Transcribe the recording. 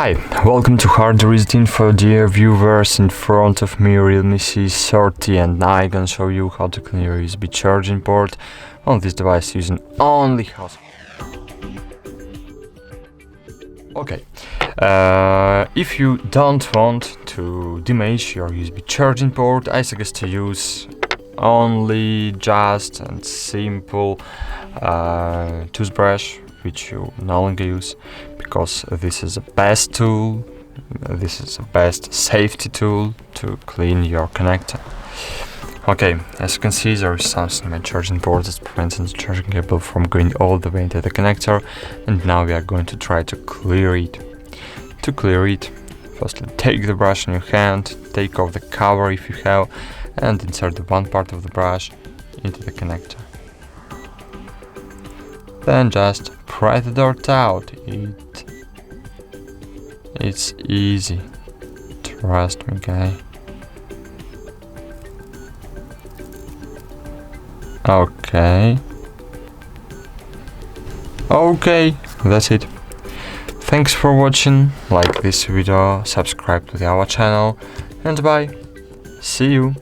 Hi, welcome to HardReset.Info, dear viewers. In front of me REALME C30, and now I'm gonna show you how to clean your USB charging port on this device using only house. Okay, if you don't want to damage your USB charging port, I suggest to use only just and simple toothbrush, which you no longer use, because this is the best tool, this is the best safety tool to clean your connector. Okay, as you can see, there is something in my charging port that's preventing the charging cable from going all the way into the connector, and now we are going to try to clear it. To clear it, firstly take the brush in your hand, take off the cover if you have, and insert the one part of the brush into the connector. Then just pry the dirt out. It's easy. Trust me, guy. Okay, that's it. Thanks for watching. Like this video, subscribe to our channel, and bye. See you.